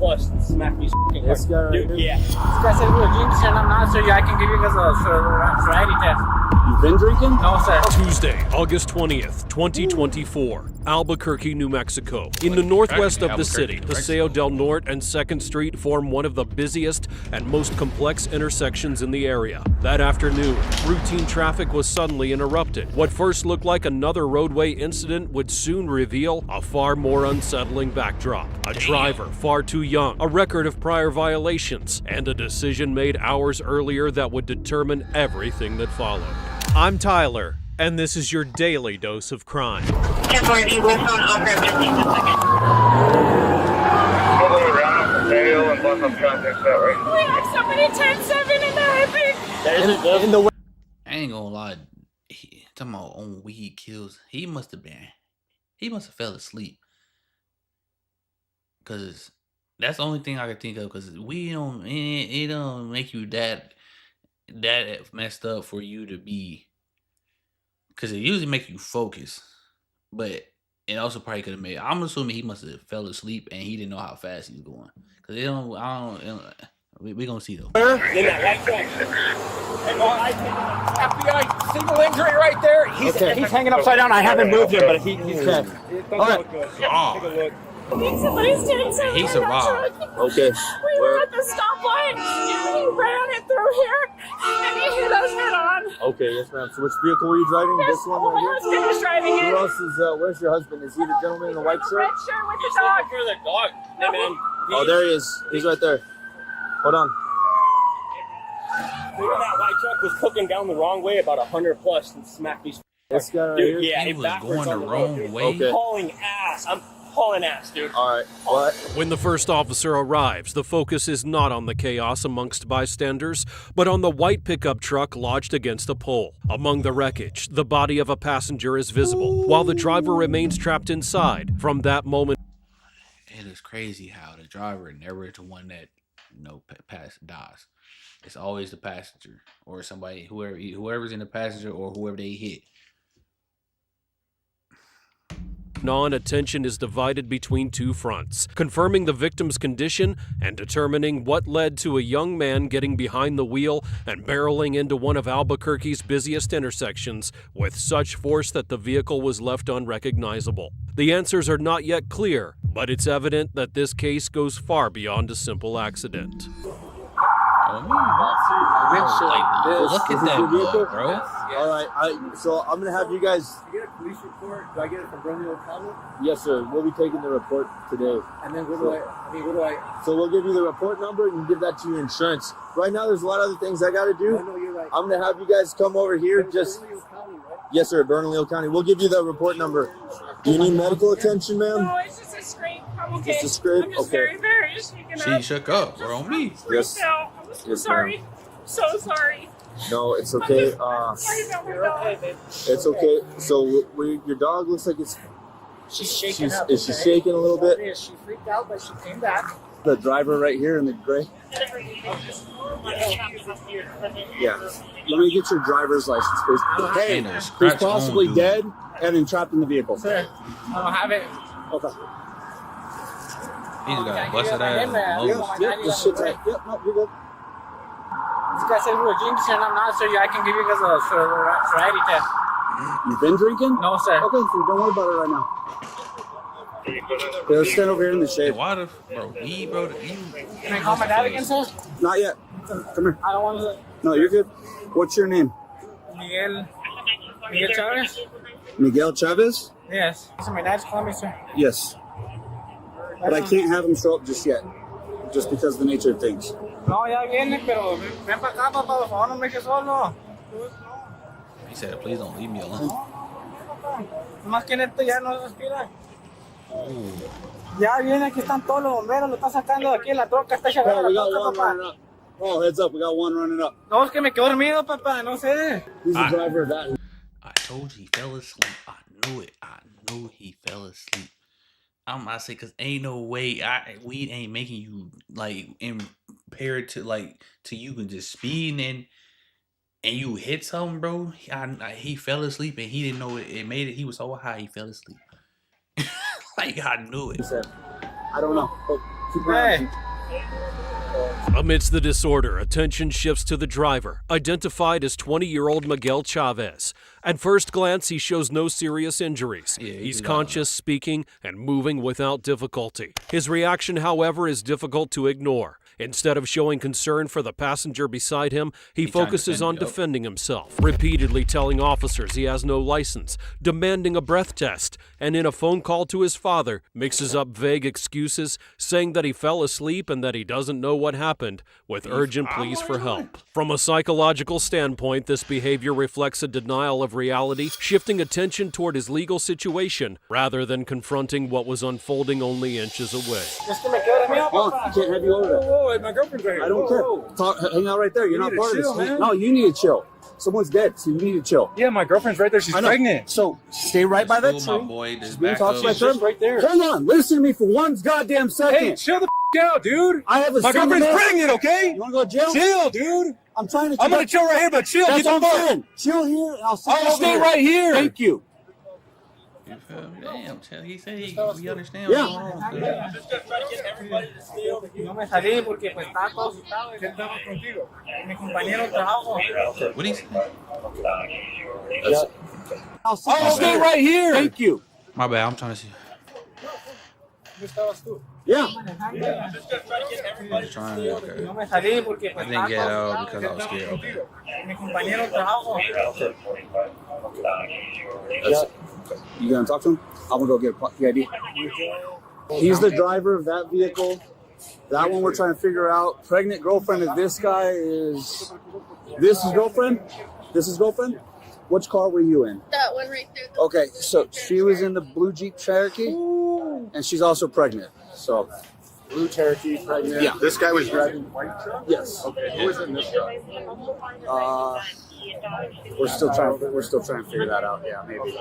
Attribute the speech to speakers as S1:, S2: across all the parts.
S1: plus and smack me fucking
S2: This guy right
S1: dude,
S2: here?
S1: yeah.
S3: This guy said we were drinking, and I'm not sure. I can give you guys a sobriety test.
S2: You've been drinking?
S3: No, sir.
S4: Tuesday, August 20th, 2024, Albuquerque, New Mexico. In the northwest of the city, Paseo del Norte and 2nd Street form one of the busiest and most complex intersections in the area. That afternoon, routine traffic was suddenly interrupted. What first looked like another roadway incident would soon reveal a far more unsettling backdrop. A driver far too young, a record of prior violations, and a decision made hours earlier that would determine everything that followed. I'm Tyler, and this is your daily dose of crime.
S5: All right,
S6: We have somebody 10-7 in the heartbeat.
S2: In the way.
S7: I ain't gonna lie. Talking about on weed kills. He must have fell asleep. Cause that's the only thing I could think of. Cause we don't. It don't make you that messed up for you to be. Cause it usually make you focus, but it also probably could have made. I'm assuming he must have fell asleep and he didn't know how fast he was going. Cause it don't. We gonna see though.
S1: In that white truck. FBI single injury right there. He's hanging upside down. I haven't moved him, but he's dead.
S2: All right.
S1: Take a look.
S6: I think somebody's 10-7
S7: He
S6: in
S7: survived.
S6: that truck.
S2: Okay.
S6: We were at the stoplight, and he ran it through here, and he hit us head on.
S2: Okay, yes, ma'am. So which vehicle were you driving? This one
S6: My
S2: right here?
S6: husband was driving
S2: Who
S6: it.
S2: else is, where's your husband? Is he the gentleman in the white shirt?
S6: Red shirt with the dog.
S1: For the dog. Hey, man.
S2: Oh, there he is. He's right there. Hold on.
S1: That white truck was cooking down the wrong way about 100 plus and smacked me.
S2: This guy right
S1: Dude,
S2: here?
S1: yeah,
S7: He was
S1: backwards
S7: going
S1: on
S7: the
S1: road,
S7: wrong
S1: dude.
S7: way.
S2: Okay.
S1: Hauling ass. I'm hauling ass, dude.
S2: All right. What?
S4: When the first officer arrives, the focus is not on the chaos amongst bystanders, but on the white pickup truck lodged against a pole. Among the wreckage, the body of a passenger is visible, while the driver remains trapped inside. From that moment,
S7: It is crazy how the driver never is the one that dies. It's always the passenger or somebody, whoever's in the passenger or whoever they hit.
S4: attention is divided between two fronts, confirming the victim's condition and determining what led to a young man getting behind the wheel and barreling into one of Albuquerque's busiest intersections with such force that the vehicle was left unrecognizable. The answers are not yet clear, but it's evident that this case goes far beyond a simple accident.
S7: Look at that mug, bro.
S2: All right. So I'm gonna have you guys.
S3: You get a police report? Do I get it from Bernalillo County?
S2: Yes, sir. We'll be taking the report today.
S3: And then what do I?
S2: So we'll give you the report number and you give that to your insurance. Right now, there's a lot of other things I got to do.
S3: No, you're right.
S2: I'm gonna have you guys come over here. Just
S3: Bernalillo County, right?
S2: yes, sir. Bernalillo County. We'll give you the report number. Do you need medical attention, ma'am?
S6: No, it's just a scrape. I'm okay.
S2: Just a scrape?
S6: I'm just
S2: Okay.
S6: very shaken
S7: She
S6: up.
S7: shook up. We're on me.
S2: Yes.
S6: No, I'm so
S2: Yes,
S6: sorry. So sorry.
S2: No, it's okay.
S6: Sorry about my dog.
S2: It's okay. So your dog looks like
S3: She's shaking up.
S2: Is she shaking a little bit?
S3: Yeah, she freaked out, but she came back.
S2: The driver right here in the gray. Yeah. Let me get your driver's license, please.
S3: Hey,
S7: Ain't no
S2: He's
S7: scratch
S2: possibly
S7: on, dude.
S2: dead and entrapped in the vehicle.
S3: sir, I don't have it.
S2: Okay.
S7: He's got
S3: Can I
S7: a busted
S3: give you my
S7: ass.
S3: name, man?
S7: nose.
S2: Yep, this shit's right. Yep, no, you're good.
S3: This guy said we were drinking, and I'm not sure. I can give you guys a sobriety test.
S2: You've been drinking?
S3: No, sir.
S2: Okay, so don't worry about it right now. Yeah, let's stand over here in the
S7: Hey,
S2: shade.
S7: why the bro?
S3: Can I call my dad again, sir?
S2: Not yet. Come here.
S3: I don't want to.
S2: No, you're good. What's your name?
S3: Miguel Chavez?
S2: Miguel Chavez?
S3: Yes. So my dad's calling me, sir.
S2: Yes. But I can't have him show up just yet. Just because of the nature of things.
S3: No, ya viene, pero ven para acá, papá, por favor, no me dejes solo.
S7: He said, "Please don't leave me alone."
S3: Más que neto ya no respira. Ya viene, aquí están todos los bomberos, lo están sacando de aquí, la troca está echada
S2: Oh, we
S3: la
S2: got
S3: troca,
S2: one
S3: papá.
S2: running up. Oh, heads up. We got one running up.
S3: No, es que me quedo dormido, papá, no sé.
S2: He's the driver of that.
S7: I told you he fell asleep. I knew it. I knew he fell asleep. I say, cause ain't no way weed ain't making you like impaired to you can just speed and you hit something, bro. He fell asleep and he didn't know it made it. He was so high he fell asleep. Like I knew it.
S2: He said, I don't know. But Keep around.
S4: Amidst the disorder, attention shifts to the driver, identified as 20-year-old Miguel Chavez. At first glance, he shows no serious injuries. He's conscious, speaking, and moving without difficulty. His reaction, however, is difficult to ignore. Instead of showing concern for the passenger beside him, he focuses on defending himself, repeatedly telling officers he has no license, demanding a breath test, and in a phone call to his father, mixes up vague excuses, saying that he fell asleep and that he doesn't know what happened, with urgent pleas for help. From a psychological standpoint, this behavior reflects a denial of reality, shifting attention toward his legal situation rather than confronting what was unfolding only inches away.
S2: Oh, I can't have you over there.
S1: Whoa, my girlfriend's right here.
S2: I don't care. Hang out right there. You're not part of this.
S1: Man.
S2: No, you need to chill. Someone's dead, so you need to chill.
S1: Yeah, my girlfriend's right there. She's pregnant.
S2: So stay right by that
S7: My
S2: tree.
S7: boy, just
S2: Just being
S7: back
S2: talked
S7: up.
S2: by
S1: She's right there.
S2: Hold on. Listen to me for one goddamn second.
S1: Hey, chill the out, dude.
S2: I have a
S1: My
S2: son
S1: girlfriend's
S2: of a-
S1: pregnant, okay?
S2: You want to go to jail?
S1: Chill, dude.
S2: I'm trying to.
S1: I'm gonna chill right here, but chill.
S2: That's
S1: Get the
S2: what I'm
S1: fuck.
S2: saying. Chill here, and I'll sit
S1: I'm gonna
S2: over
S1: stay
S2: here.
S1: right here.
S2: Thank you.
S7: Damn, he said we understand.
S2: Yeah.
S3: No me salí porque pues estaba todo asustado. ¿Qué estaba contigo? Mi compañero de trabajo.
S7: What he say?
S2: I'll sit
S1: I'm gonna
S2: over
S1: stay
S2: here.
S1: right here.
S2: Thank you.
S7: My bad. I'm trying to see.
S2: Yeah.
S7: I'm just trying to. Okay.
S3: No me salí porque
S7: I
S3: pues
S7: didn't
S3: estaba
S7: get
S3: todo
S7: out because I was scared. Okay.
S3: mi compañero de trabajo.
S2: You gonna talk to him? I'm gonna go get the ID. He's the driver of that vehicle. That one we're trying to figure out. Pregnant girlfriend of this guy is. This is girlfriend? This is girlfriend? Which car were you in?
S6: That one right there.
S2: Okay, so she was in the blue Jeep Cherokee, and she's also pregnant. So,
S1: Blue Cherokee, pregnant.
S2: Yeah.
S1: This guy was driving white truck?
S2: yes.
S1: Okay, who was in this truck?
S2: We're still trying to figure that out. Yeah, maybe.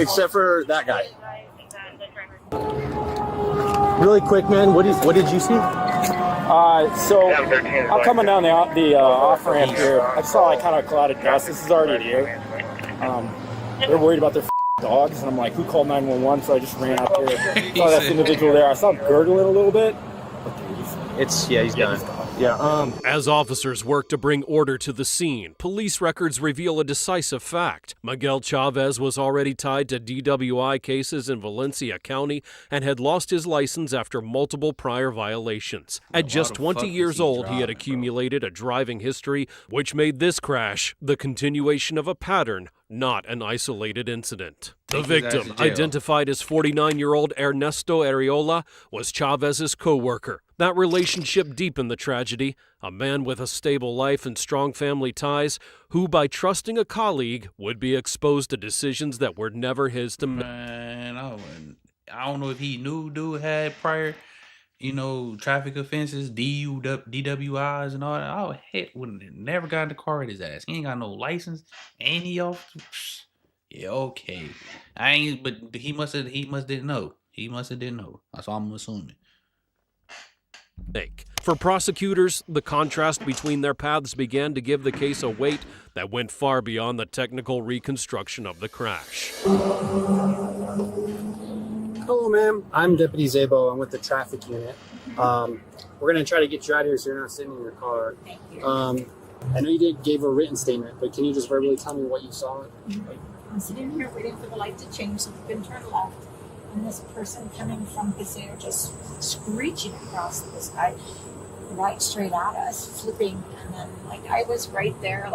S2: Except for that guy.
S5: Really quick, man. What did you see?
S3: So I'm coming down the off ramp here. I saw like kind of a cloud of dust. This is already here. They're worried about their dogs, and I'm like, who called 911? So I just ran out there. Saw that individual there. I saw him gurgling a little bit.
S5: He's done.
S3: Yeah.
S4: As officers work to bring order to the scene, police records reveal a decisive fact. Miguel Chavez was already tied to DWI cases in Valencia County and had lost his license after multiple prior violations. At just 20 years old, he had accumulated a driving history which made this crash the continuation of a pattern, not an isolated incident. The victim, identified as 49-year-old Ernesto Arreola, was Chavez's co-worker. That relationship deepened the tragedy, a man with a stable life and strong family ties who, by trusting a colleague, would be exposed to decisions that were never his to make.
S7: Man, I don't know if he knew dude had prior, traffic offenses, DWIs and all that. Oh, heck, would have never got in the car with his ass. He ain't got no license, and he off. Yeah, okay. But he must didn't know. He must have didn't know. That's all I'm assuming.
S4: For prosecutors, the contrast between their paths began to give the case a weight that went far beyond the technical reconstruction of the crash.
S5: Hello, ma'am. I'm Deputy Zabo. I'm with the traffic unit. We're going to try to get you out of here so you're not sitting in your car. I know you gave a written statement, but can you just verbally tell me what you saw?
S8: I'm sitting here waiting for the light to change so we can turn left. And this person coming from Paseo just screeching across the sky right straight at us, flipping. And then, I was right there.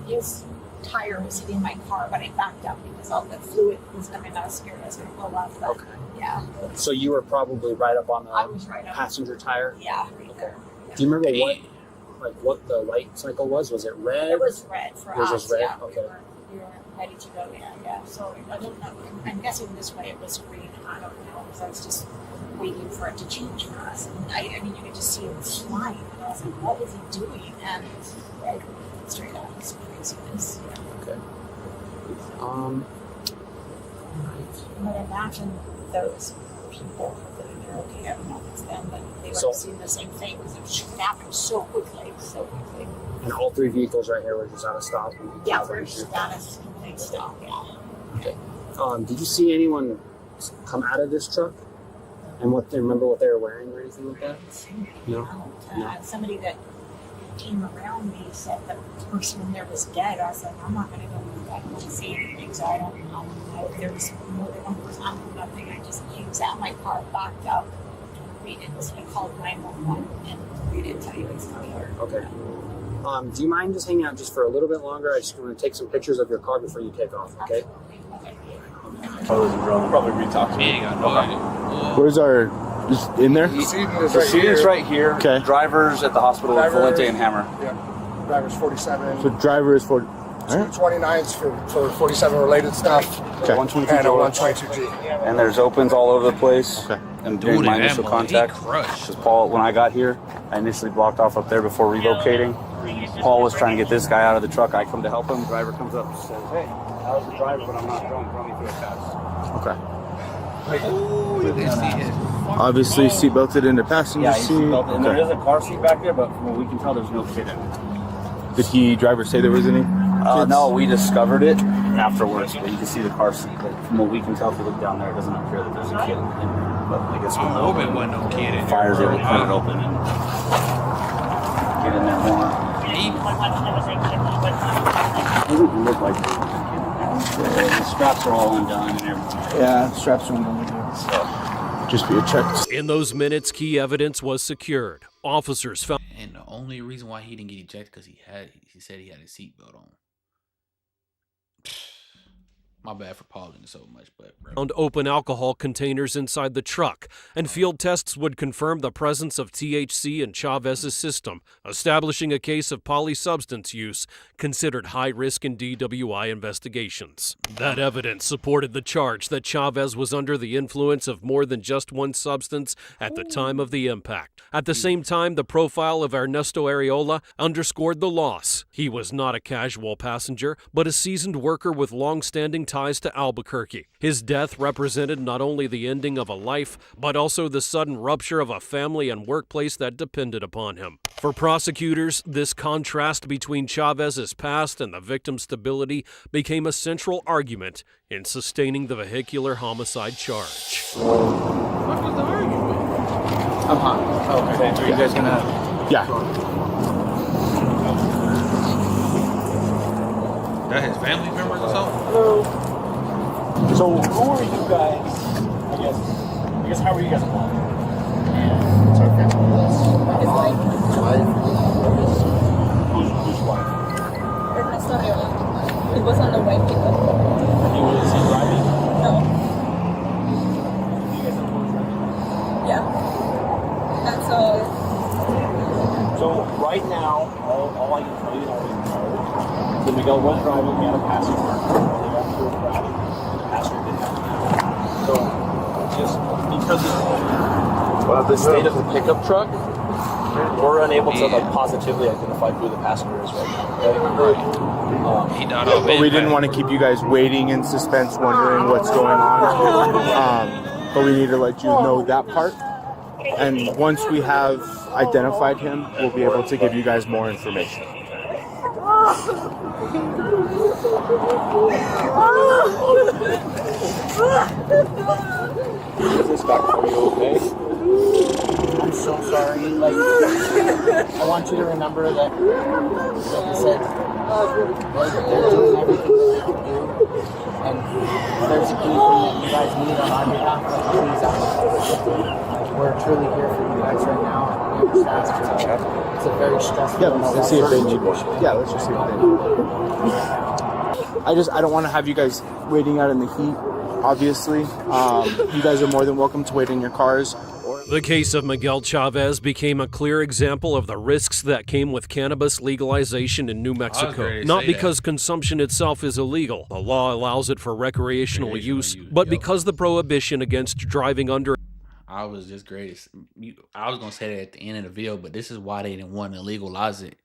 S8: His tire was hitting my car, but I backed up because all the fluid was coming out, scared us going to blow up. But,
S5: Okay.
S8: Yeah.
S5: So you were probably right up on
S8: I was right
S5: the
S8: up.
S5: passenger tire?
S8: Yeah, right there.
S5: Do you remember what the light cycle was? Was it red?
S8: It was red for
S5: Yours
S8: us.
S5: was red?
S8: Yeah,
S5: Okay.
S8: we were ready to go. Yeah. So I don't know. I'm guessing this way it was green. I don't know because I was just waiting for it to change for us. And I mean, you could just see it flying. And I was like, what was he doing? And it was red straight out. It's craziness. Yeah.
S5: Okay.
S8: But imagine those people that are okay. I don't know if it's them, but they would
S5: So-
S8: have seen the same thing because it happened so quickly.
S5: And all three vehicles right here were just out of stop?
S8: Yeah, we're status complete stop. Yeah.
S5: Okay. Did you see anyone come out of this truck? And remember what they were wearing or anything like that? No.
S8: Somebody that came around me said the person in there was dead. I said, I'm not going to go with that. I don't see anything, so I don't know if there was more than one person. I don't know nothing. I just was at my car, backed up. We didn't. So I called 911, and we didn't tell you exactly where.
S5: Okay. Do you mind just hanging out just for a little bit longer? I just want to take some pictures of your car before you take off, okay?
S2: Probably re-talk to
S7: We
S2: me.
S7: ain't got no idea.
S9: Where's our... Just in there?
S2: The seating's right here.
S9: Okay.
S2: Driver's at the hospital with Valente and Hammer.
S10: Yeah. Driver's 47.
S9: So driver is 40... All right.
S10: 229s for 47 related stuff.
S9: Okay.
S2: 122
S10: And a
S2: door.
S10: 122G.
S2: And there's opens all over the place.
S9: Okay.
S2: And during
S7: Dude,
S2: my
S7: that
S2: initial
S7: boy,
S2: contact,
S7: he crushed.
S2: because Paul, when I got here, I initially blocked off up there before relocating. Paul was trying to get this guy out of the truck. I come to help him. Driver comes up and says, "Hey, I was the driver, but I'm not drunk. Run me through a test."
S9: Okay.
S7: This is
S9: Obviously, seatbelted in the passenger
S2: Yeah, he's
S9: seat.
S2: seatbelted. And there
S9: Okay.
S2: is a car seat back there, but from what we can tell, there's no kid in it.
S9: Did driver say there was any kids?
S2: No, we discovered it afterwards, but you can see the car seat. But from what we can tell, if you look down there, it doesn't appear that there's a kid in there. But I guess
S7: I hope it wasn't no kid in there.
S2: fire's able to cut it open and get in there more. Doesn't look like the straps are all undone and everything.
S9: Yeah, straps are on. Just be a check.
S4: In those minutes, key evidence was secured. Officers found
S7: And the only reason why he didn't get ejected because he said he had his seatbelt on. My bad for pausing so much, but bro.
S4: open alcohol containers inside the truck, and field tests would confirm the presence of THC in Chavez's system, establishing a case of polysubstance use considered high risk in DWI investigations. That evidence supported the charge that Chavez was under the influence of more than just one substance at the time of the impact. At the same time, the profile of Ernesto Areola underscored the loss. He was not a casual passenger, but a seasoned worker with long-standing ties to Albuquerque. His death represented not only the ending of a life, but also the sudden rupture of a family and workplace that depended upon him. For prosecutors, this contrast between Chavez's past and the victim's stability became a central argument in sustaining the vehicular homicide charge.
S7: What was the argument?
S2: Okay, so you guys gonna...
S9: Yeah.
S7: That his family members or something?
S3: Hello. So who are you guys? I guess how are you guys involved?
S10: It's our family.
S8: His wife.
S3: Whose wife?
S6: Ernesto Areola. He was on the way pickup.
S3: He was driving?
S6: No.
S3: You guys know who was driving?
S6: Yeah. That's all.
S3: So right now, all I can tell you is that Miguel was driving, he had a passenger. They got through a crowd, and the passenger didn't have to. So just because of the state of the pickup truck, we're unable to positively identify who the passenger is right now.
S7: He died off
S9: But we didn't
S7: impact.
S9: want to keep you guys waiting in suspense, wondering what's going on. But we need to let you know that part. And once we have identified him, we'll be able to give you guys more information.
S3: Is this doctor, are you okay?
S5: I'm so sorry. Like, I want you to remember that, like I said, they're doing everything they can do. And if there's anything that you guys need on our behalf, like, please ask. Like, we're truly here for you guys right now. And we understand it's a very stressful.
S9: Yeah, let's see if they need. Yeah, let's just see if they need. I don't want to have you guys waiting out in the heat. Obviously, you guys are more than welcome to wait in your cars.
S4: The case of Miguel Chavez became a clear example of the risks that came with cannabis legalization in New Mexico.
S7: ready to
S4: Not
S7: say
S4: because
S7: that.
S4: consumption itself is illegal, the law allows it for recreational use, but
S7: yep.
S4: because the prohibition against driving under
S7: I was just great. I was gonna say that at the end of the video, but this is why they didn't want to legalize it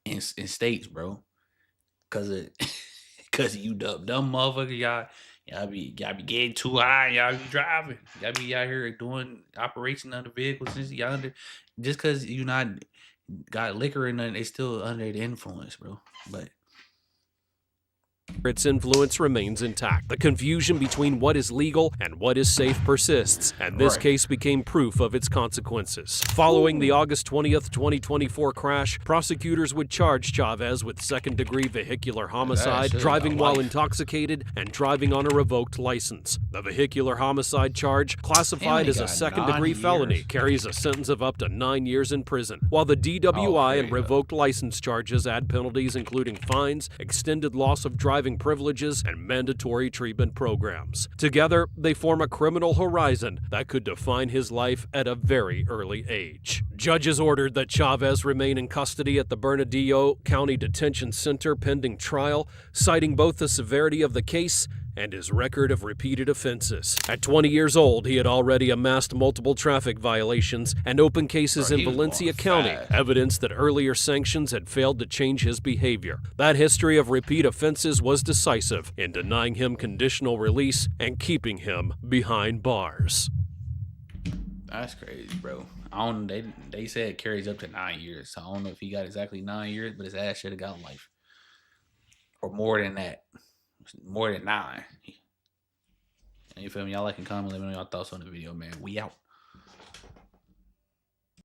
S7: in states, bro. Cause you dumb motherfucker, y'all be getting too high, y'all be driving, y'all be out here doing operation under vehicles. Y'all just cause you not got liquor in it, it's still under the influence, bro. But
S4: its influence remains intact. The confusion between what is legal and what is safe persists, and this case became proof of its consequences. Following the August 20th, 2024 crash, prosecutors would charge Chavez with second-degree vehicular homicide, driving while intoxicated, and driving on a revoked license. The vehicular homicide charge, classified as a second-degree felony, carries a sentence of up to 9 years in prison, while the DWI and revoked license charges add penalties including fines, extended loss of driving privileges, and mandatory treatment programs. Together, they form a criminal horizon that could define his life at a very early age. Judges ordered that Chavez remain in custody at the Bernalillo County Detention Center pending trial, citing both the severity of the case and his record of repeated offenses. At 20 years old, he had already amassed multiple traffic violations and open cases in Valencia County, evidence that earlier sanctions had failed to change his behavior. That history of repeat offenses was decisive in denying him conditional release and keeping him behind bars.
S7: That's crazy, bro. I don't. They said it carries up to 9 years. So I don't know if he got exactly 9 years, but his ass should have got life or more than that. More than 9. You feel me? Y'all like and comment. Let me know your thoughts on the video, man. We out.